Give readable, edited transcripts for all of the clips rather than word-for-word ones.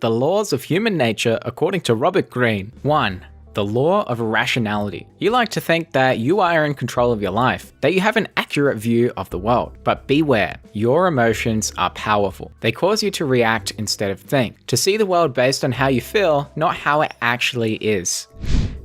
The laws of human nature according to Robert Greene. 1. The Law of Irrationality. You like to think that you are in control of your life, that you have an accurate view of the world. But beware, your emotions are powerful. They cause you to react instead of think, to see the world based on how you feel, not how it actually is.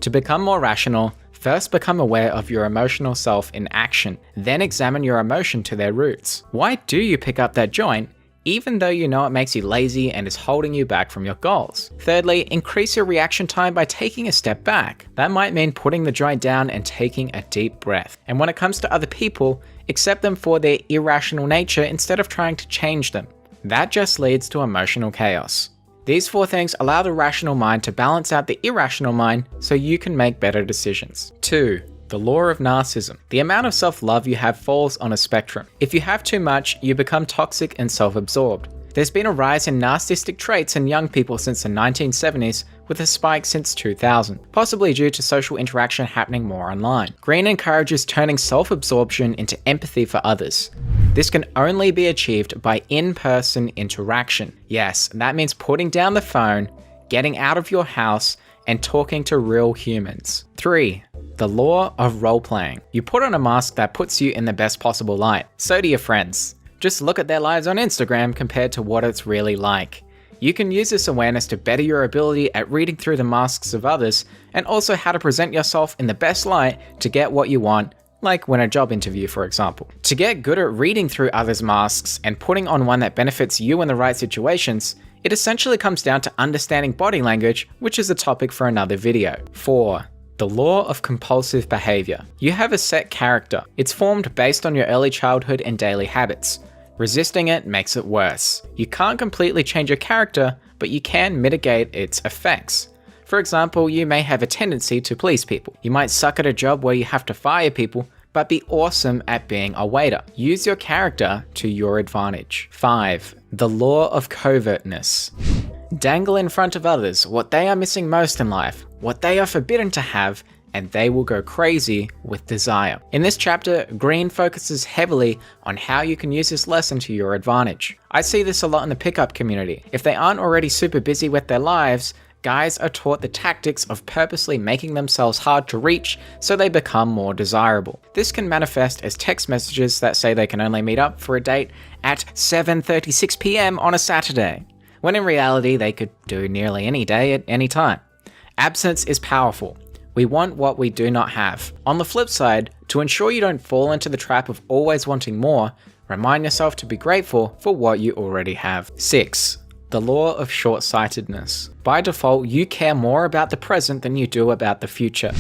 To become more rational, first become aware of your emotional self in action, then examine your emotion to their roots. Why do you pick up that joint, even though you know it makes you lazy and is holding you back from your goals? Thirdly, increase your reaction time by taking a step back. That might mean putting the joint down and taking a deep breath. And when it comes to other people, accept them for their irrational nature instead of trying to change them. That just leads to emotional chaos. These 4 things allow the rational mind to balance out the irrational mind so you can make better decisions. 2. The Law of Narcissism. The amount of self-love you have falls on a spectrum. If you have too much, you become toxic and self-absorbed. There's been a rise in narcissistic traits in young people since the 1970s, with a spike since 2000, possibly due to social interaction happening more online. Greene encourages turning self-absorption into empathy for others. This can only be achieved by in-person interaction. Yes, that means putting down the phone, getting out of your house, and talking to real humans. 3. The Law of Role-Playing. You put on a mask that puts you in the best possible light. So do your friends. Just look at their lives on Instagram compared to what it's really like. You can use this awareness to better your ability at reading through the masks of others, and also how to present yourself in the best light to get what you want, like when a job interview, for example. To get good at reading through others' masks and putting on one that benefits you in the right situations, it essentially comes down to understanding body language, which is a topic for another video. 4. The Law of Compulsive Behavior. You have a set character. It's formed based on your early childhood and daily habits. Resisting it makes it worse. You can't completely change your character, but you can mitigate its effects. For example, you may have a tendency to please people. You might suck at a job where you have to fire people, but be awesome at being a waiter. Use your character to your advantage. 5. The Law of Covertness. Dangle in front of others what they are missing most in life, what they are forbidden to have, and they will go crazy with desire. In this chapter, Greene focuses heavily on how you can use this lesson to your advantage. I see this a lot in the pickup community. If they aren't already super busy with their lives, guys are taught the tactics of purposely making themselves hard to reach so they become more desirable. This can manifest as text messages that say they can only meet up for a date at 7:36 p.m. on a Saturday, when in reality they could do nearly any day at any time. Absence is powerful. We want what we do not have. On the flip side, to ensure you don't fall into the trap of always wanting more, remind yourself to be grateful for what you already have. 6. The Law of Short-Sightedness. By default, you care more about the present than you do about the future.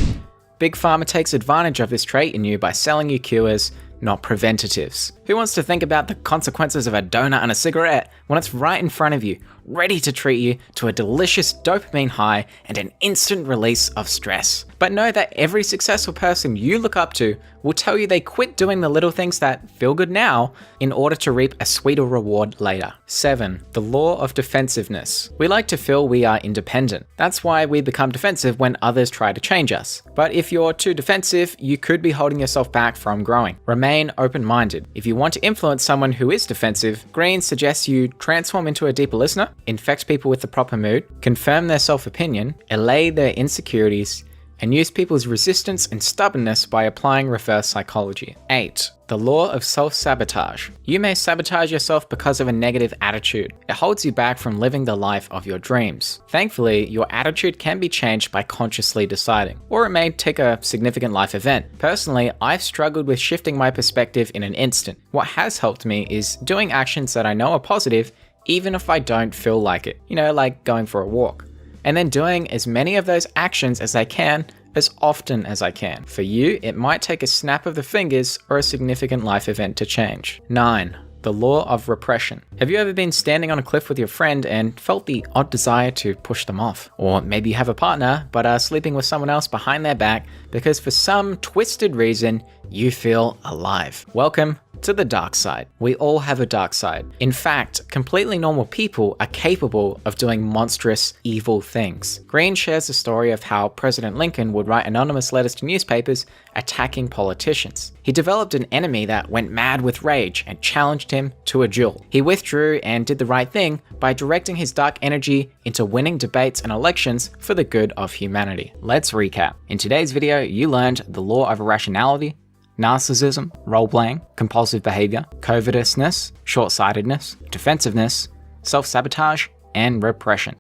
Big Pharma takes advantage of this trait in you by selling you cures, not preventatives. Who wants to think about the consequences of a donut and a cigarette when it's right in front of you, ready to treat you to a delicious dopamine high and an instant release of stress? But know that every successful person you look up to will tell you they quit doing the little things that feel good now in order to reap a sweeter reward later. 7. The Law of Defensiveness. We like to feel we are independent. That's why we become defensive when others try to change us. But if you're too defensive, you could be holding yourself back from growing. Remain open-minded. If you want to influence someone who is defensive, Greene suggests you transform into a deeper listener, infect people with the proper mood, confirm their self-opinion, allay their insecurities, and use people's resistance and stubbornness by applying reverse psychology. 8. The Law of Self-Sabotage. You may sabotage yourself because of a negative attitude. It holds you back from living the life of your dreams. Thankfully, your attitude can be changed by consciously deciding, or it may take a significant life event. Personally, I've struggled with shifting my perspective in an instant. What has helped me is doing actions that I know are positive, even if I don't feel like it. Like going for a walk. And then doing as many of those actions as I can, as often as I can. For you, it might take a snap of the fingers or a significant life event to change. 9. The Law of Repression. Have you ever been standing on a cliff with your friend and felt the odd desire to push them off? Or maybe you have a partner, but are sleeping with someone else behind their back because for some twisted reason, you feel alive. Welcome to the dark side. We all have a dark side. In fact, completely normal people are capable of doing monstrous, evil things. Greene shares the story of how President Lincoln would write anonymous letters to newspapers attacking politicians. He developed an enemy that went mad with rage and challenged him to a duel. He withdrew and did the right thing by directing his dark energy into winning debates and elections for the good of humanity. Let's recap. In today's video, you learned the law of irrationality, narcissism, role-playing, compulsive behavior, covetousness, short-sightedness, defensiveness, self-sabotage, and repression.